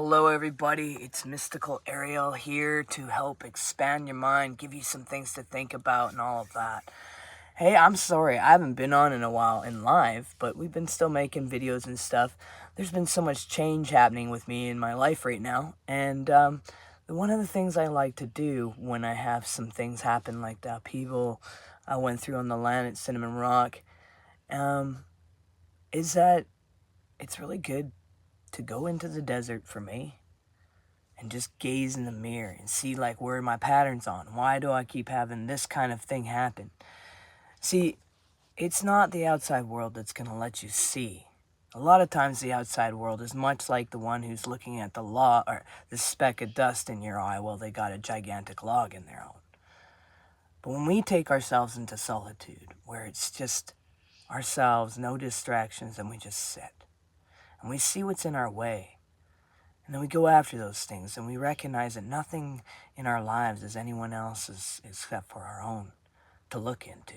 Hello everybody, it's Mystical Ariel here to help expand your mind, give you some things to think about and all of that. Hey, I'm sorry, I haven't been on in a while in live, but we've been still making videos and stuff. There's been so much change happening with me in my life right now, and one of the things I like to do when I have some things happen like the upheaval I went through on the land at Cinnamon Rock, is that it's really good to go into the desert for me and just gaze in the mirror and see like where are my patterns on? Why do I keep having this kind of thing happen? See, it's not the outside world that's going to let you see. A lot of times the outside world is much like the one who's looking at the log or the speck of dust in your eye while they got a gigantic log in their own. But when we take ourselves into solitude, where it's just ourselves, no distractions, and we just sit and we see what's in our way. And then we go after those things and we recognize that nothing in our lives is anyone else's except for our own to look into.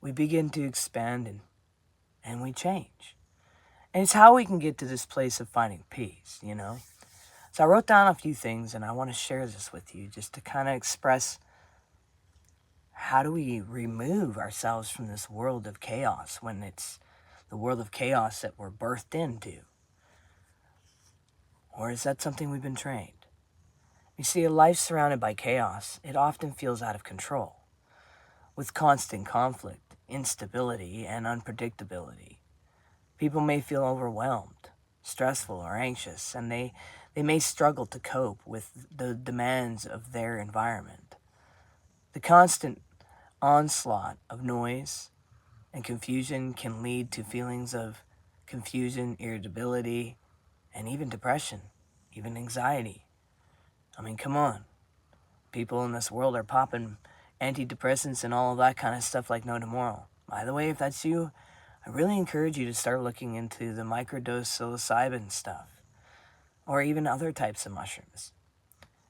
We begin to expand and we change. And it's how we can get to this place of finding peace, you know? So I wrote down a few things and I want to share this with you just to kind of express how do we remove ourselves from this world of chaos when it's the world of chaos that we're birthed into? Or is that something we've been trained? You see, a life surrounded by chaos, it often feels out of control, with constant conflict, instability, and unpredictability. People may feel overwhelmed, stressful, or anxious, and they may struggle to cope with the demands of their environment. The constant onslaught of noise and confusion can lead to feelings of confusion, irritability, and even depression, even anxiety. I mean, come on. People in this world are popping antidepressants and all of that kind of stuff like no tomorrow. By the way, if that's you, I really encourage you to start looking into the microdose psilocybin stuff, or even other types of mushrooms.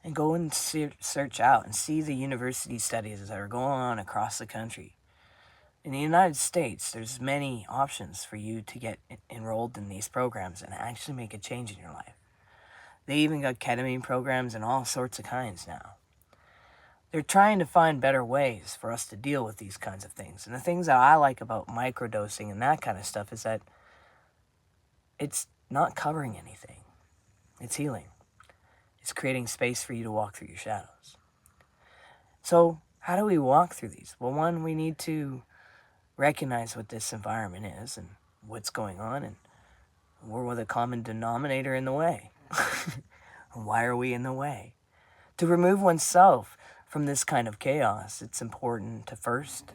And go and search out and see the university studies that are going on across the country. In the United States, there's many options for you to get enrolled in these programs and actually make a change in your life. They even got ketamine programs and all sorts of kinds now. They're trying to find better ways for us to deal with these kinds of things. And the things that I like about microdosing and that kind of stuff is that it's not covering anything. It's healing. It's creating space for you to walk through your shadows. So how do we walk through these? Well, one, we need to recognize what this environment is and what's going on, and we're the common denominator in the way. Why are we in the way? To remove oneself from this kind of chaos, it's important to first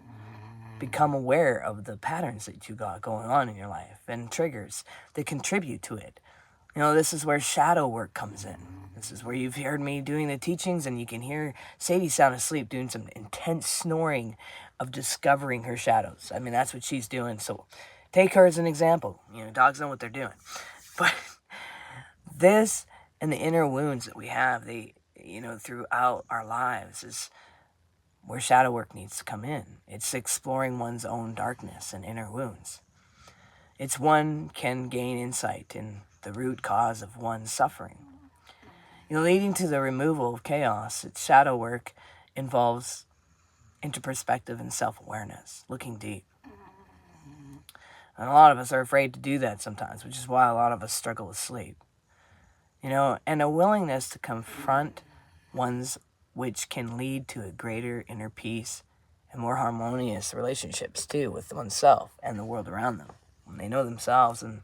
become aware of the patterns that you got going on in your life and triggers that contribute to it. You know, this is where shadow work comes in. This is where you've heard me doing the teachings and you can hear Sadie sound asleep doing some intense snoring of discovering her shadows. I mean, that's what she's doing. So take her as an example. You know, dogs know what they're doing. But this and the inner wounds that we have, throughout our lives is where shadow work needs to come in. It's exploring one's own darkness and inner wounds. It's one can gain insight in the root cause of one's suffering. You know, leading to the removal of chaos, its shadow work involves introspective and self-awareness, looking deep. And a lot of us are afraid to do that sometimes, which is why a lot of us struggle with sleep. You know, and a willingness to confront one's, which can lead to a greater inner peace and more harmonious relationships too with oneself and the world around them. When they know themselves and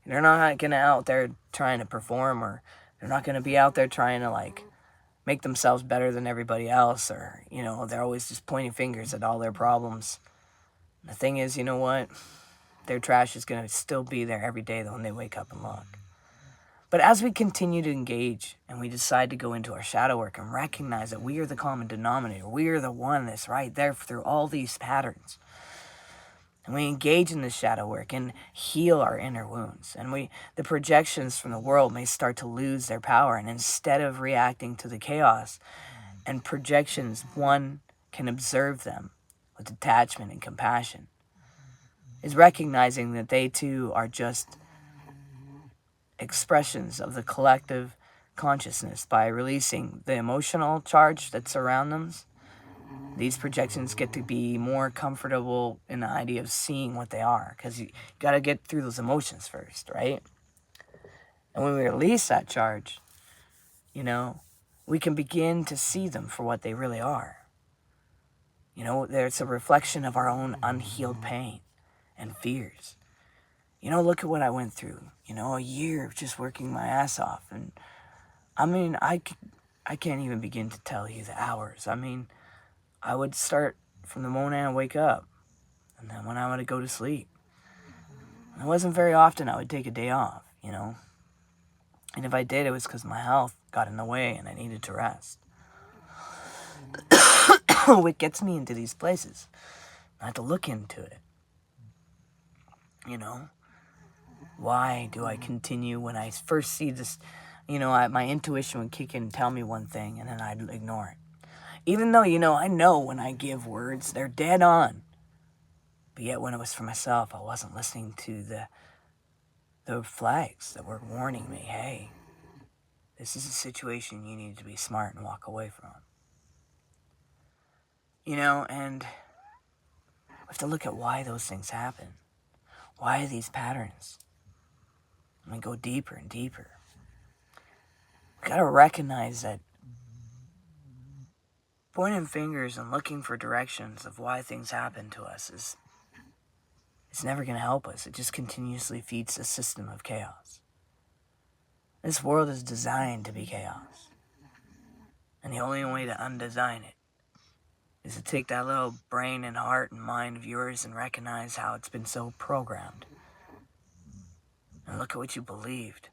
they're not going to out there trying to perform, or they're not going to be out there trying to like make themselves better than everybody else, or, you know, they're always just pointing fingers at all their problems. The thing is, you know what? Their trash is going to still be there every day when they wake up and look. But as we continue to engage and we decide to go into our shadow work and recognize that we are the common denominator, we are the one that's right there through all these patterns, and we engage in this shadow work and heal our inner wounds, and the projections from the world may start to lose their power, and instead of reacting to the chaos and projections, one can observe them with detachment and compassion, is recognizing that they too are just expressions of the collective consciousness by releasing the emotional charge that surrounds them. These projections get to be more comfortable in the idea of seeing what they are, because you got to get through those emotions first, right? And when we release that charge, we can begin to see them for what they really are. There's a reflection of our own unhealed pain and fears. Look at what I went through, a year of just working my ass off. And I can't even begin to tell you the hours. I would start from the moment I wake up, and then when I would go to sleep. It wasn't very often I would take a day off, And if I did, it was because my health got in the way and I needed to rest. What gets me into these places, I have to look into it. Why do I continue when I first see this? My intuition would kick in and tell me one thing, and then I'd ignore it. Even though, I know when I give words, they're dead on. But yet when it was for myself, I wasn't listening to the flags that were warning me, hey, this is a situation you need to be smart and walk away from. And we have to look at why those things happen. Why these patterns? And we go deeper and deeper. We got to recognize that pointing fingers and looking for directions of why things happen to us it's never going to help us. It just continuously feeds the system of chaos. This world is designed to be chaos. And the only way to undesign it is to take that little brain and heart and mind of yours and recognize how it's been so programmed. And look at what you believed,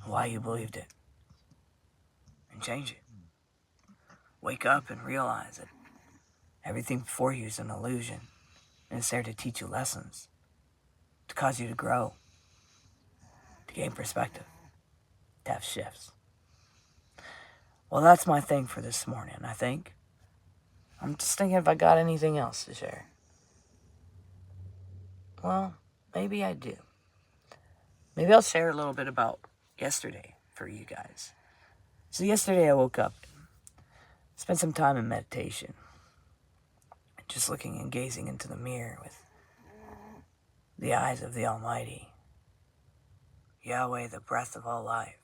why you believed it, and change it. Wake up and realize that everything before you is an illusion, and it's there to teach you lessons, to cause you to grow, to gain perspective, to have shifts. Well, that's my thing for this morning, I think. I'm just thinking if I got anything else to share. Well, maybe I do. Maybe I'll share a little bit about yesterday for you guys. So yesterday I woke up, spent some time in meditation, just looking and gazing into the mirror with the eyes of the Almighty, Yahweh, the breath of all life.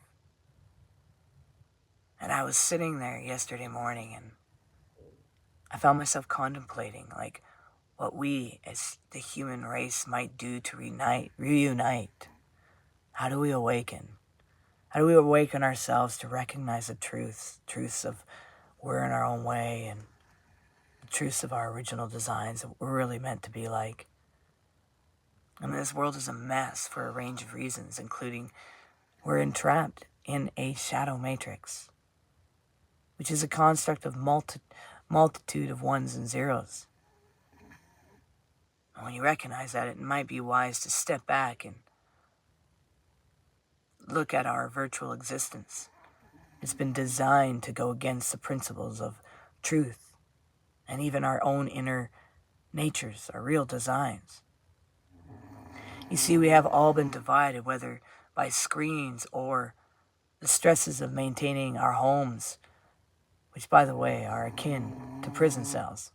And I was sitting there yesterday morning and I found myself contemplating what we as the human race might do to reunite. How do we awaken? How do we awaken ourselves to recognize the truths of we're in our own way and the truths of our original designs, that we're really meant to be like? This world is a mess for a range of reasons, including we're entrapped in a shadow matrix, which is a construct of multitude of ones and zeros. And when you recognize that, it might be wise to step back and look at our virtual existence. It's been designed to go against the principles of truth and even our own inner natures, our real designs. You see, we have all been divided, whether by screens or the stresses of maintaining our homes, which, by the way, are akin to prison cells,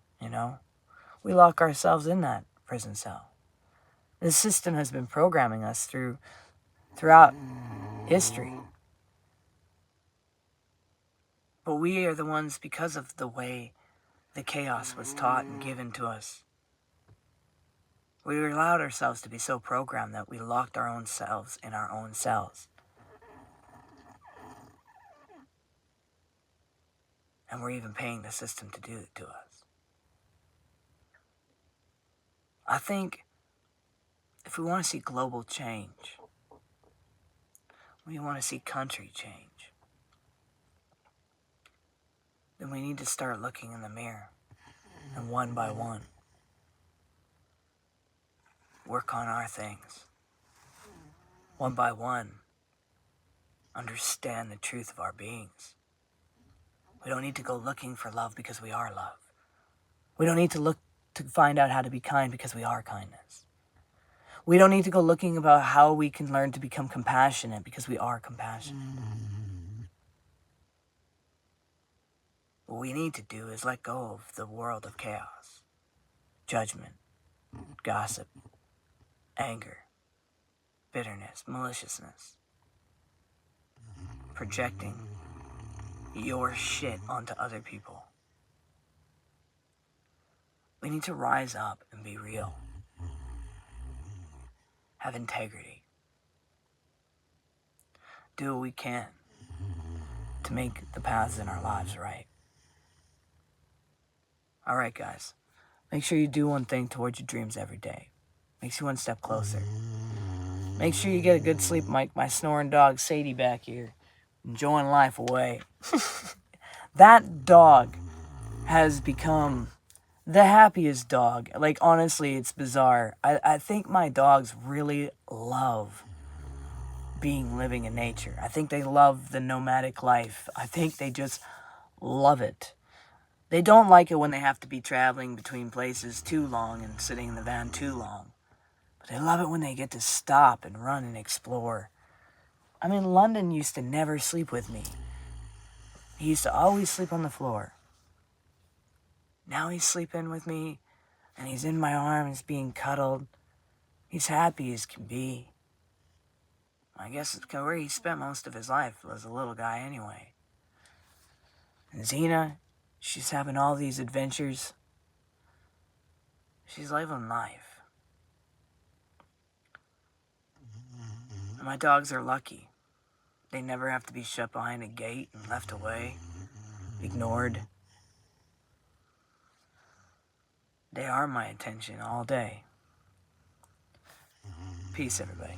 We lock ourselves in that prison cell. The system has been programming us throughout history. But we are the ones, because of the way the chaos was taught and given to us, we allowed ourselves to be so programmed that we locked our own selves in our own cells. And we're even paying the system to do it to us. I think if we want to see global change, we want to see country change, then we need to start looking in the mirror and one by one work on our things. One by one, understand the truth of our beings. We don't need to go looking for love because we are love. We don't need to look to find out how to be kind because we are kindness. We don't need to go looking about how we can learn to become compassionate, because we are compassionate. What we need to do is let go of the world of chaos, judgment, gossip, anger, bitterness, maliciousness, projecting your shit onto other people. We need to rise up and be real. Have integrity. Do what we can to make the paths in our lives right. Alright, guys. Make sure you do one thing towards your dreams every day. Makes you one step closer. Make sure you get a good sleep, Mike. My snoring dog, Sadie, back here, enjoying life away. That dog has become the happiest dog. Like, honestly, it's bizarre. I think my dogs really love living in nature. I think they love the nomadic life. I think they just love it. They don't like it when they have to be traveling between places too long and sitting in the van too long. But they love it when they get to stop and run and explore. I mean, London used to never sleep with me. He used to always sleep on the floor. Now he's sleeping with me, and he's in my arms being cuddled. He's happy as can be. I guess it's where he spent most of his life as a little guy anyway. And Xena, she's having all these adventures. She's living life. And my dogs are lucky. They never have to be shut behind a gate and left away, ignored. They are my attention all day. Peace, everybody.